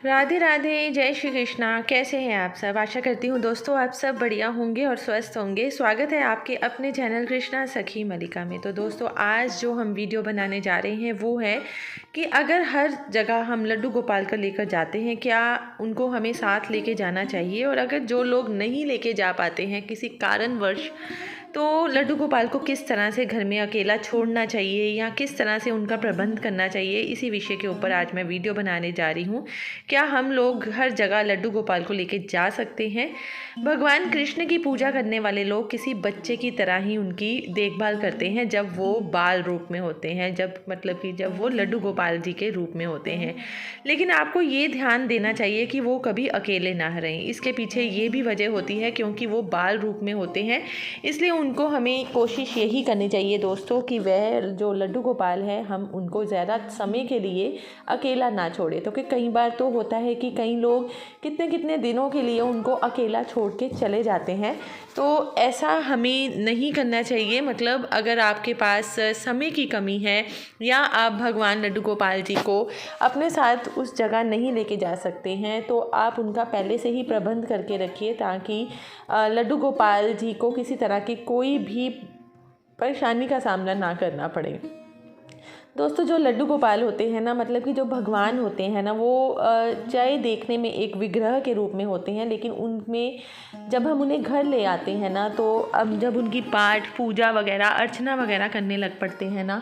राधे राधे, जय श्री कृष्णा। कैसे हैं आप सब? आशा करती हूँ दोस्तों आप सब बढ़िया होंगे और स्वस्थ होंगे। स्वागत है आपके अपने चैनल कृष्णा सखी मलिका में। तो दोस्तों आज जो हम वीडियो बनाने जा रहे हैं वो है कि अगर हर जगह हम लड्डू गोपाल को लेकर जाते हैं, क्या उनको हमें साथ लेके जाना चाहिए? और अगर जो लोग नहीं लेके जा पाते हैं किसी कारणवश, तो लड्डू गोपाल को किस तरह से घर में अकेला छोड़ना चाहिए या किस तरह से उनका प्रबंध करना चाहिए, इसी विषय के ऊपर आज मैं वीडियो बनाने जा रही हूँ। क्या हम लोग हर जगह लड्डू गोपाल को लेके जा सकते हैं? भगवान कृष्ण की पूजा करने वाले लोग किसी बच्चे की तरह ही उनकी देखभाल करते हैं जब वो बाल रूप में होते हैं, जब वो लड्डू गोपाल जी के रूप में होते हैं। लेकिन आपको ये ध्यान देना चाहिए कि वो कभी अकेले ना रहें। इसके पीछे ये भी वजह होती है क्योंकि वो बाल रूप में होते हैं, इसलिए उनको हमें कोशिश यही करनी चाहिए दोस्तों कि वह जो लड्डू गोपाल है हम उनको ज़्यादा समय के लिए अकेला ना छोड़े। तो कि कई बार तो होता है कि कई लोग कितने कितने दिनों के लिए उनको अकेला छोड़ के चले जाते हैं, तो ऐसा हमें नहीं करना चाहिए। मतलब अगर आपके पास समय की कमी है या आप भगवान लड्डू गोपाल जी को अपने साथ उस जगह नहीं लेके जा सकते हैं, तो आप उनका पहले से ही प्रबंध करके रखिए ताकि लड्डू गोपाल जी को किसी तरह की कोई भी परेशानी का सामना ना करना पड़े। दोस्तों जो लड्डू गोपाल होते हैं ना, मतलब कि जो भगवान होते हैं ना, वो चाहे देखने में एक विग्रह के रूप में होते हैं, लेकिन उनमें जब हम उन्हें घर ले आते हैं ना, तो अब जब उनकी पाठ पूजा वगैरह अर्चना वगैरह करने लग पड़ते हैं ना,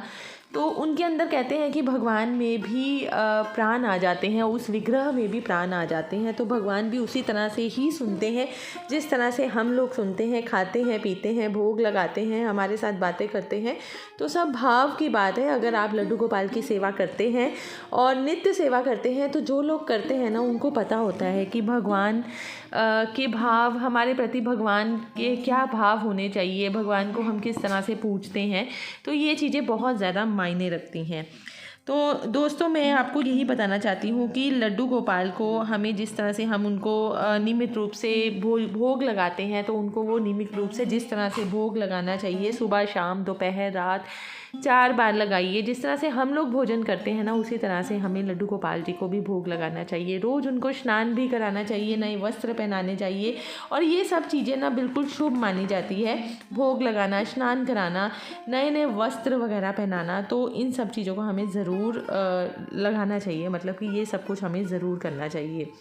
तो उनके अंदर कहते हैं कि भगवान में भी प्राण आ जाते हैं, उस विग्रह में भी प्राण आ जाते हैं। तो भगवान भी उसी तरह से ही सुनते हैं जिस तरह से हम लोग सुनते हैं, खाते हैं, पीते हैं, भोग लगाते हैं, हमारे साथ बातें करते हैं। तो सब भाव की बात है। अगर आप लड्डू गोपाल की सेवा करते हैं और नित्य सेवा करते हैं, तो जो लोग करते हैं ना उनको पता होता है कि भगवान के भाव, हमारे प्रति भगवान के क्या भाव होने चाहिए, भगवान को हम किस तरह से पूजते हैं। तो ये चीज़ें बहुत ज़्यादा मायने रखती हैं। तो दोस्तों मैं आपको यही बताना चाहती हूँ कि लड्डू गोपाल को हमें जिस तरह से हम उनको नियमित रूप से भोग लगाते हैं, तो उनको वो नियमित रूप से जिस तरह से भोग लगाना चाहिए, सुबह शाम दोपहर रात 4 बार लगाइए। जिस तरह से हम लोग भोजन करते हैं ना, उसी तरह से हमें लड्डू गोपाल जी को भी भोग लगाना चाहिए। रोज़ उनको स्नान भी कराना चाहिए, नए वस्त्र पहनाने चाहिए, और ये सब चीज़ें ना बिल्कुल शुभ मानी जाती है। भोग लगाना, स्नान कराना, नए नए वस्त्र वगैरह पहनाना, तो इन सब चीज़ों को हमें ज़रूर लगाना चाहिए। मतलब कि ये सब कुछ हमें ज़रूर करना चाहिए।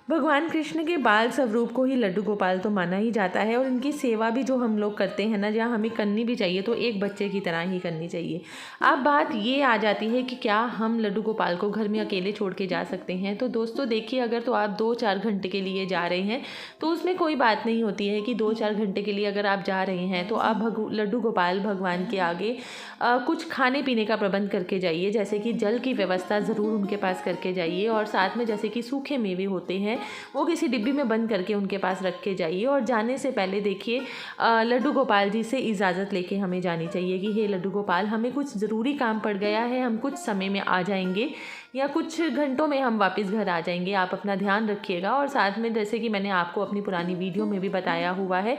भगवान कृष्ण के बाल स्वरूप को ही लड्डू गोपाल तो माना ही जाता है, और इनकी सेवा भी जो हम लोग करते हैं ना, जहाँ हमें करनी भी चाहिए तो एक बच्चे की तरह ही करनी चाहिए। अब बात ये आ जाती है कि क्या हम लड्डू गोपाल को घर में अकेले छोड़ के जा सकते हैं? तो दोस्तों देखिए, अगर तो आप 2-4 घंटे के लिए जा रहे हैं तो उसमें कोई बात नहीं होती है कि 2-4 घंटे के लिए अगर आप जा रहे हैं तो आप लड्डू गोपाल भगवान के आगे कुछ खाने पीने का प्रबंध करके जाइए। जैसे कि जल की व्यवस्था ज़रूर उनके पास करके जाइए, और साथ में जैसे कि सूखे मेवे होते हैं वो किसी डिब्बी में बंद करके उनके पास रख के जाइए। और जाने से पहले देखिए लड्डू गोपाल जी से इजाज़त लेके हमें जानी चाहिए कि हे लड्डू गोपाल, हमें कुछ ज़रूरी काम पड़ गया है, हम कुछ समय में आ जाएंगे या कुछ घंटों में हम वापस घर आ जाएंगे, आप अपना ध्यान रखिएगा। और साथ में जैसे कि मैंने आपको अपनी पुरानी वीडियो में भी बताया हुआ है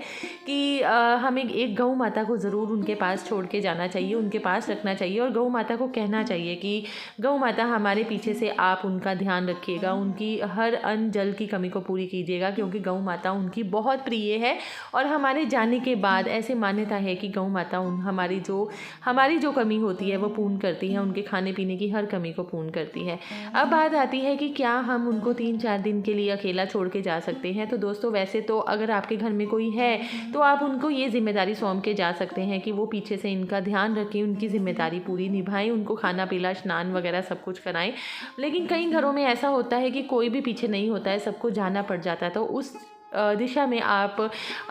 कि हमें एक गौ माता को ज़रूर उनके पास छोड़ के जाना चाहिए, उनके पास रखना चाहिए, और गौ माता को कहना चाहिए कि गौ माता हमारे पीछे से आप उनका ध्यान रखिएगा, उनकी हर अन्न जल की कमी को पूरी कीजिएगा, क्योंकि गौ माता उनकी बहुत प्रिय है। और हमारे जाने के बाद ऐसे मान्यता है कि गौ माता हमारी जो कमी होती है वो पूर्ण करती है, उनके खाने पीने की हर कमी को पूर्ण करती है। अब बात आती है कि क्या हम उनको 3-4 दिन के लिए अकेला छोड़ के जा सकते हैं? तो दोस्तों वैसे तो अगर आपके घर में कोई है तो आप उनको ये जिम्मेदारी सौंप के जा सकते हैं कि वो पीछे से इनका ध्यान रखें, उनकी जिम्मेदारी पूरी निभाएं, उनको खाना पीना स्नान वगैरह सब कुछ कराएं। लेकिन कई घरों में ऐसा होता है कि कोई भी पीछे नहीं होता है, सबको जाना पड़ जाता है। तो उस दिशा में आप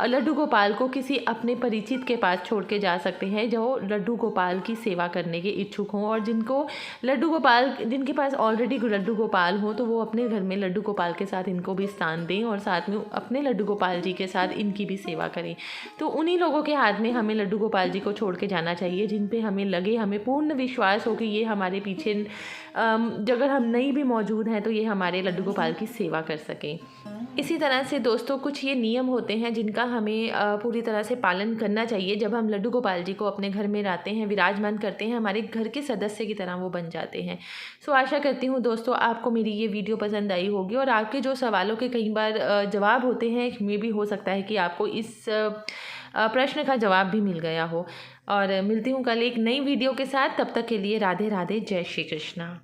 लड्डू गोपाल को किसी अपने परिचित के पास छोड़ के जा सकते हैं जो लड्डू गोपाल की सेवा करने के इच्छुक हों, और जिनके पास ऑलरेडी लड्डू गोपाल हो, तो वो अपने घर में लड्डू गोपाल के साथ इनको भी स्थान दें और साथ में अपने लड्डू गोपाल जी के साथ इनकी भी सेवा करें। तो उन्हीं लोगों के हाथ में हमें लड्डू गोपाल जी को छोड़ के जाना चाहिए जिन पे हमें पूर्ण विश्वास हो कि ये हमारे पीछे अगर हम नहीं भी मौजूद हैं तो ये हमारे लड्डू गोपाल की सेवा कर सकें। इसी तरह से दोस्तों दोस्तों कुछ ये नियम होते हैं जिनका हमें पूरी तरह से पालन करना चाहिए। जब हम लड्डू गोपाल जी को अपने घर में लाते हैं, विराजमान करते हैं, हमारे घर के सदस्य की तरह वो बन जाते हैं। सो आशा करती हूँ दोस्तों आपको मेरी ये वीडियो पसंद आई होगी और आपके जो सवालों के कई बार जवाब होते हैं, मे भी हो सकता है कि आपको इस प्रश्न का जवाब भी मिल गया हो। और मिलती हूँ कल एक नई वीडियो के साथ। तब तक के लिए राधे राधे, जय श्री कृष्णा।